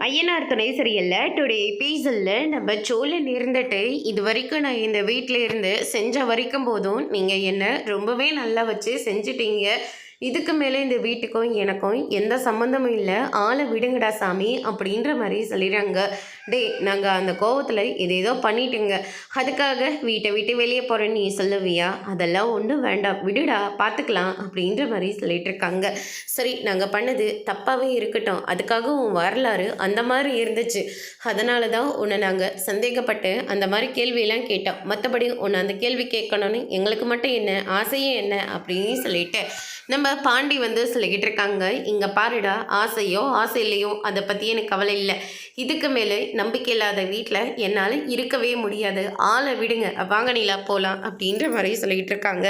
ஐயனார் துணை சரியல்ல டுடே எபிசோடில் நம்ம சோழன் இருந்துட்டு இது வரைக்கும் நான் இந்த வீட்டில் இருந்து செஞ்ச வரைக்கும் போதும் நீங்கள் என்ன ரொம்பவே நல்லா வச்சு செஞ்சிட்டீங்க. இதுக்கு மேலே இந்த வீட்டுக்கும் எனக்கும் எந்த சம்மந்தமும் இல்லை, ஆளை விடுங்கடா சாமி அப்படின்ற மாதிரி சொல்லிடுறாங்க. டே நாங்கள் அந்த கோவத்தில் ஏதோ பண்ணிட்டுங்க, அதுக்காக வீட்டை விட்டு வெளியே போகிறேன்னு நீ சொல்லுவியா? அதெல்லாம் ஒன்றும் வேண்டாம், விடுடா பார்த்துக்கலாம் அப்படின்ற மாதிரி சொல்லிட்டு இருக்காங்க. சரி நாங்கள் பண்ணது தப்பாகவே இருக்கட்டும், அதுக்காக உன் வரலாறு அந்த மாதிரி இருந்துச்சு, அதனால தான் உன்னை நாங்கள் சந்தேகப்பட்டு அந்த மாதிரி கேள்வியெல்லாம் கேட்டோம். மற்றபடி உன்னை அந்த கேள்வி கேட்கணுன்னு எங்களுக்கு மட்டும் என்ன ஆசையே என்ன அப்படின்னு சொல்லிட்டு நம்ம பாண்டி சொல்லிக்கிட்டு இருக்காங்க. இங்கே பாருடா, ஆசையோ ஆசை இல்லையோ அதை பற்றி எனக்கு கவலை இல்லை. இதுக்கு மேலே நம்பிக்கை இல்லாத வீட்டில் என்னால் இருக்கவே முடியாது, ஆளை விடுங்க, வாங்க நீலா போகலாம் அப்படின்ற மாதிரி சொல்லிக்கிட்டு இருக்காங்க.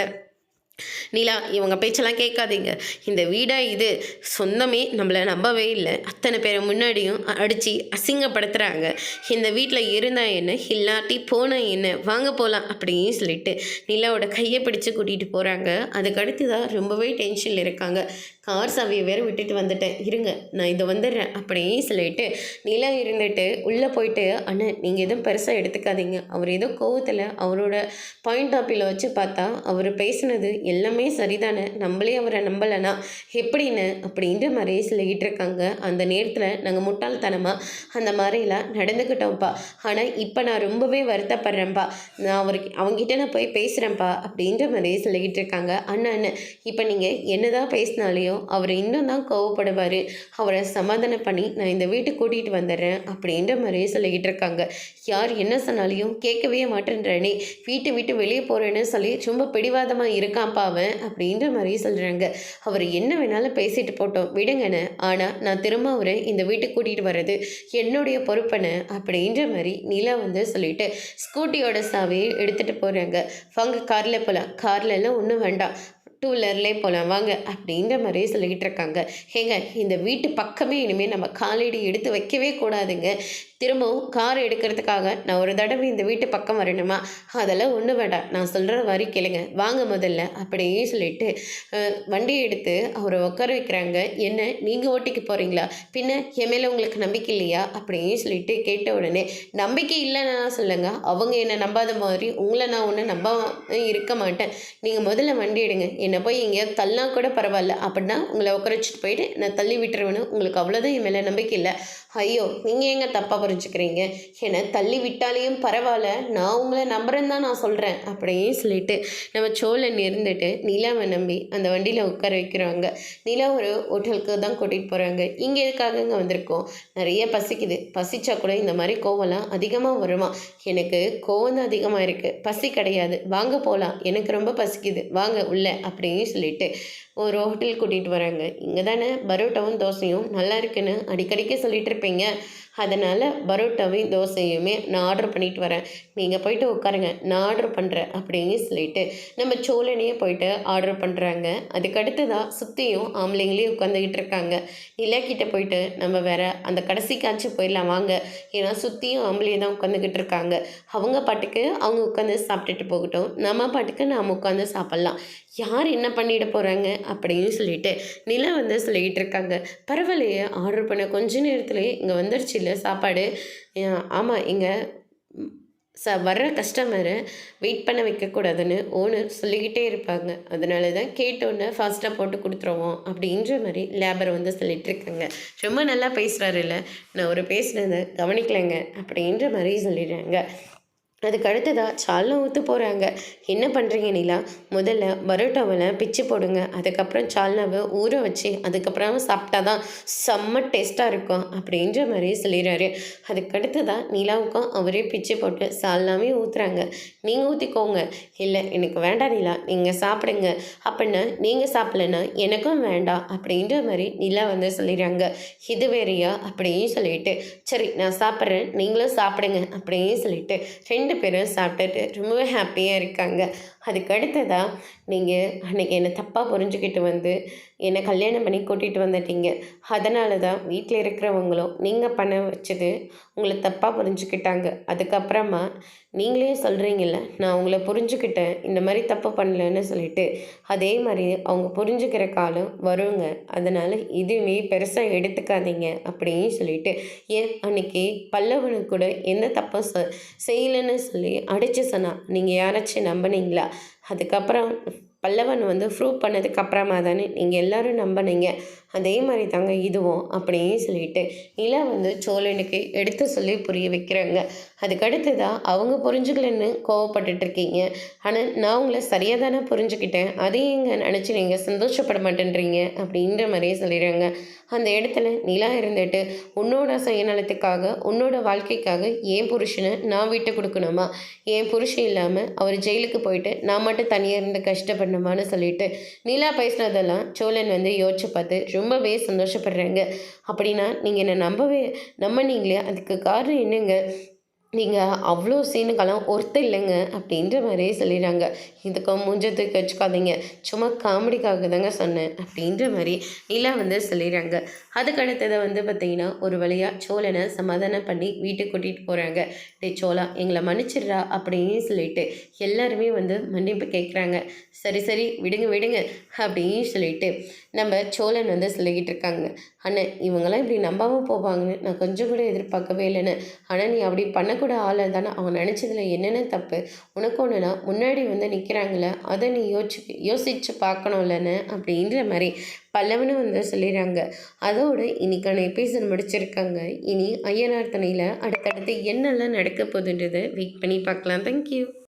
நீலா இவங்க பேச்செல்லாம் கேட்காதீங்க, இந்த வீடாக இது சொந்தமே நம்மளை நம்பவே இல்லை, அத்தனை பேரை முன்னாடியும் அடித்து அசிங்கப்படுத்துகிறாங்க. இந்த வீட்டில் இருந்தால் என்ன இல்லாட்டி போனால் என்ன, வாங்க போகலாம் அப்படின்னு சொல்லிட்டு நிலாவோட கையை பிடிச்சி கூட்டிகிட்டு போகிறாங்க. அதுக்கடுத்து தான் ரொம்பவே டென்ஷனில் இருக்காங்க. கார் சாவியை வேறு விட்டுட்டு வந்துட்டேன், இருங்க நான் இதை வந்துடுறேன் அப்படின்னு சொல்லிட்டு நிலா இருந்துட்டு உள்ளே போயிட்டு, அண்ணன் நீங்கள் எதுவும் பெருசாக எடுத்துக்காதீங்க, அவர் ஏதோ கோவத்தில் அவரோட பாயிண்ட் ஆஃப் வியூவில் வச்சு பார்த்தா அவர் பேசுனது எல்லாமே சரிதானே, நம்மளே அவரை நம்பலைனா எப்படின்னு அப்படின்ற மாதிரி சொல்லிக்கிட்டு இருக்காங்க. அந்த நேரத்தில் நாங்கள் முட்டாள்தனமாக அந்த மாதிரிலாம் நடந்துக்கிட்டோம்ப்பா, ஆனால் இப்போ நான் ரொம்பவே வருத்தப்படுறேன்ப்பா, நான் அவங்ககிட்ட நான் போய் பேசுகிறேன்ப்பா அப்படின்ற மாதிரி சொல்லிக்கிட்டு இருக்காங்க. அண்ணன் இப்போ நீங்கள் என்னதான் பேசினாலையோ அவர் இன்னும் தான் கோவப்படுவார், அவரை சமாதானம் பண்ணி நான் இந்த வீட்டுக்கு கூட்டிகிட்டு வந்துடுறேன் அப்படின்ற மாதிரி சொல்லிக்கிட்டு இருக்காங்க. யார் என்ன சொன்னாலையும் கேட்கவே மாட்டேன்றனே, வீட்டை விட்டு வெளியே போகிறேன்னு சொல்லி ரொம்ப பிடிவாதமாக இருக்கான்ப்பா அவன் அப்படின்ற மாதிரி சொல்கிறாங்க. அவர் என்ன வேணாலும் பேசிட்டு போட்டோம் விடுங்கண்ணே, ஆனால் நான் திரும்ப அவரை இந்த வீட்டுக்கு கூட்டிகிட்டு வர்றது என்னுடைய பொறுப்பனை அப்படின்ற மாதிரி நிலா சொல்லிட்டு ஸ்கூட்டியோட சாவியை எடுத்துகிட்டு போகிறாங்க. வாங்க காரில் போகலாம், காரில் எல்லாம் ஒன்றும் வேண்டாம், டூ வீலர்லேயே போகலாம் வாங்க அப்படின்ற மாதிரியே சொல்லிக்கிட்டு இருக்காங்க. ஏங்க இந்த வீட்டு பக்கமே இனிமேல் நம்ம காலடி எடுத்து வைக்கவே கூடாதுங்க, திரும்பவும் கார் எடுக்கிறதுக்காக நான் ஒரு தடவை இந்த வீட்டு பக்கம் வரணுமா? அதெல்லாம் ஒன்று வேண்டாம், நான் சொல்கிற வரி கேளுங்க, வாங்க முதல்ல அப்படியே சொல்லிட்டு வண்டியை எடுத்து அவரை உட்கார வைக்கிறாங்க. என்ன நீங்கள் ஓட்டிக்கு போகிறீங்களா? பின்ன என் மேலே உங்களுக்கு நம்பிக்கை இல்லையா அப்படின்னு சொல்லிட்டு கேட்ட உடனே, நம்பிக்கை இல்லைன்னா சொல்லுங்க, அவங்க என்னை நம்பாத மாதிரி உங்களை நான் ஒன்று நம்ப இருக்க மாட்டேன், நீங்கள் முதல்ல வண்டி எடுங்க, என்னை போய் எங்கேயாவது தள்ளா கூட பரவாயில்ல, அப்படின்னா உங்களை உட்கார வச்சுட்டு போயிட்டு நான் தள்ளி விட்டுருவேன்னு உங்களுக்கு அவ்வளோதான் என் மேலே நம்பிக்கை இல்லை. ஐயோ நீங்கள் எங்கே தப்பாக புரிஞ்சுக்கிறீங்க, என்னை தள்ளி விட்டாலேயும் பரவாயில்ல, நான் உங்களை நம்புறேன்னு தான் நான் சொல்கிறேன் அப்படின்னு சொல்லிட்டு நம்ம சோழன் இருந்துட்டு நிலாவை நம்பி அந்த வண்டியில் உட்கார வைக்கிறாங்க. நிலா ஒரு ஹோட்டலுக்கு தான் கூட்டிகிட்டு போகிறாங்க. இங்கே எதுக்காக இங்கே வந்திருக்கோம், நிறைய பசிக்குது, பசிச்சா கூட இந்த மாதிரி கோவம்லாம் அதிகமாக வருமா? எனக்கு கோவம் தான் அதிகமாக இருக்குது, பசி கிடையாது, வாங்க போகலாம், எனக்கு ரொம்ப பசிக்குது, வாங்க உள்ள அப்படின்னு சொல்லிட்டு ஒரு ஹோட்டல் கூட்டிகிட்டு வராங்க. இங்கே தானே பரோட்டாவும் தோசையும் நல்லா இருக்குன்னு அடிக்கடிக்கு சொல்லிட்டு இருப்பீங்க, அதனால் பரோட்டாவையும் தோசையுமே நான் ஆர்டர் பண்ணிட்டு வரேன், நீங்கள் போயிட்டு உட்காருங்க, நான் ஆர்டர் பண்ணுறேன் அப்படின்னு சொல்லிட்டு நம்ம சோழனையே போயிட்டு ஆர்டர் பண்ணுறாங்க. அதுக்கடுத்து தான் சுற்றியும் ஆம்பளைங்களையும் உட்காந்துக்கிட்டு இருக்காங்க. நிலாக்கிட்ட போயிட்டு நம்ம வேற அந்த கடைசி காட்சி போயிடலாம் வாங்க, ஏன்னா சுற்றியும் ஆம்பளையே தான் உட்காந்துக்கிட்டு இருக்காங்க. அவங்க பாட்டுக்கு அவங்க உட்காந்து சாப்பிட்டுட்டு போகட்டும், நம்ம பாட்டுக்கு நாம் உட்காந்து சாப்பிட்லாம், யார் என்ன பண்ணிட போகிறாங்க அப்படின்னு சொல்லிட்டு நிலா சொல்லிக்கிட்டு இருக்காங்க. பரவாயில்லையே, ஆர்டர் பண்ண கொஞ்ச நேரத்துலேயே இங்கே வந்துடுச்சு இல்லை சாப்பாடு? ஆமாம், இங்கே வர்ற கஸ்டமரை வெயிட் பண்ண வைக்கக்கூடாதுன்னு ஓனர் சொல்லிக்கிட்டே இருப்பாங்க, அதனால தான் கேட்டோன்னே ஃபாஸ்ட்டாக போட்டு கொடுத்துருவோம் அப்படின்ற மாதிரி லேபர் சொல்லிகிட்டு இருக்காங்க. ரொம்ப நல்லா பேசுகிறாரு இல்லை, நான் ஒரு பேசுனதை கவனிக்கலைங்க அப்படின்ற மாதிரி சொல்லிடுறாங்க. அதுக்கு அடுத்ததாக சால்னா ஊற்ற போகிறாங்க. என்ன பண்ணுறீங்க நிலா, முதல்ல பரோட்டாவில் பிச்சு போடுங்க, அதுக்கப்புறம் சால்னாவை ஊற வச்சு அதுக்கப்புறம் சாப்பிட்டா தான் செம்ம டேஸ்ட்டாக இருக்கும் அப்படின்ற மாதிரி சொல்லிடுறாரு. அதுக்கடுத்து தான் நிலாவுக்கும் அவரே பிச்சு போட்டு சால்னாவே ஊற்றுறாங்க. நீங்கள் ஊற்றிக்கோங்க, இல்லை எனக்கு வேண்டாம் நிலா, நீங்கள் சாப்பிடுங்க, அப்படின்னா நீங்கள் சாப்பிட்லன்னா எனக்கும் வேண்டாம் அப்படின்ற மாதிரி நிலா சொல்லிடுறாங்க. இது வேறையா அப்படின்னு சொல்லிட்டு, சரி நான் சாப்பிட்றேன் நீங்களும் சாப்பிடுங்க அப்படின்னு சொல்லிட்டு ரெண்டு பேரும் சாப்பிட்டுட்டு ரொம்பவே ஹாப்பியாக இருக்காங்க. அதுக்கு அடுத்ததாக நீங்கள் அன்றைக்கி என்னை தப்பாக புரிஞ்சுக்கிட்டு என்னை கல்யாணம் பண்ணி கூட்டிகிட்டு வந்துட்டீங்க. அதனால தான் வீட்டில் இருக்கிறவங்களும் நீங்கள் பண்ண வச்சது உங்களை தப்பாக புரிஞ்சுக்கிட்டாங்க. அதுக்கப்புறமா நீங்களே சொல்கிறீங்கல்ல, நான் உங்களை புரிஞ்சுக்கிட்டேன், இந்த மாதிரி தப்பு பண்ணலன்னு சொல்லிட்டு. அதே மாதிரி அவங்க புரிஞ்சுக்கிற காலம் வருங்க. அதனால் இதுவே பெருசாக எடுத்துக்காதீங்க அப்படின்னு சொல்லிட்டு, ஏன் அன்னைக்கு பல்லவனுக்கு கூட எந்த தப்பும் செய்யலைன்னு சொல்லி அடித்து சொன்னான். நீங்கள் யாராச்சும் நம்பினீங்களா? அதுக்கப்புறம் பல்லவன் வந்து ப்ரூவ் பண்ணதுக்கு அப்புறமா தானே நீங்கள் எல்லாரும் நம்பினீங்க. அதே மாதிரி தாங்க இதுவும் அப்படின்னு சொல்லிட்டு நிலா வந்து சோழனுக்கு எடுத்து சொல்லி புரிய வைக்கிறாங்க. அதுக்கடுத்து தான் அவங்க புரிஞ்சுக்கலன்னு கோவப்பட்டுட்டு இருக்கீங்க. ஆனால் நான் உங்களை சரியாக தானே புரிஞ்சுக்கிட்டேன், அதையும் இங்கே நினச்சி நீங்கள் சந்தோஷப்பட மாட்டேன்றீங்க அப்படின்ற மாதிரியே சொல்லிடுறாங்க. அந்த இடத்துல நிலா இருந்துட்டு, உன்னோட சுயநலத்துக்காக உன்னோட வாழ்க்கைக்காக என் புருஷனை நான் விட்டு கொடுக்கணுமா? என் புருஷன் இல்லாமல் அவர் ஜெயிலுக்கு போயிட்டு நான் மட்டும் தனியாக இருந்து கஷ்டப்படணுமான்னு சொல்லிட்டு நிலா பேசினதெல்லாம் சோழன் வந்து யோசிச்சு பார்த்து ரொம்பவே சந்தோஷப்படுறாங்க. அப்படின்னா நீங்கள் என்னை நம்பினீங்களே, அதுக்கு காரணம் என்னங்க? நீங்கள் அவ்வளோ சீனுக்கெல்லாம் ஒர்த்து இல்லைங்க அப்படின்ற மாதிரியே சொல்லிடுறாங்க. இதுக்கு மூஞ்ச தூக்கி வச்சுக்காதீங்க, சும்மா காமெடிக்காக தாங்க சொன்னேன் அப்படின்ற மாதிரி நிலா வந்து சொல்லிடுறாங்க. அதுக்கு அடுத்ததை வந்து பார்த்திங்கன்னா ஒரு வழியாக சோழனை சமாதானம் பண்ணி வீட்டுக்கு கூட்டிகிட்டு போகிறாங்க. டே சோழா, எங்களை மன்னிச்சிடுறா அப்படின்னு சொல்லிட்டு எல்லாருமே வந்து மன்னிப்பு கேட்குறாங்க. சரி சரி விடுங்க விடுங்க அப்படின்னு சொல்லிட்டு நம்ம சோழன் வந்து சொல்லிக்கிட்டு இருக்காங்க. அண்ணன், இவங்கெல்லாம் இப்படி நம்பாமல் போவாங்கன்னு நான் கொஞ்சம் கூட எதிர்பார்க்கவே இல்லைன்னு. ஆனால் நீ அப்படி பண்ணக்கூட ஆளை தானே, அவங்க நினச்சதில் என்னென்ன தப்பு? உனக்கு ஒன்றுனா முன்னாடி வந்து நிற்கிறாங்களே, அதை நீ யோசித்து பார்க்கணும்லன்னு அப்படின்ற மாதிரி பல்லவனும் வந்து சொல்லிடுறாங்க. அதோடு இன்னைக்கான எபிசோட் முடிச்சிருக்காங்க. இனி ஐயனார் துணையில் அடுத்தடுத்து என்னெல்லாம் நடக்க போகுதுன்றதை வெயிட் பண்ணி பார்க்கலாம். தேங்க்யூ.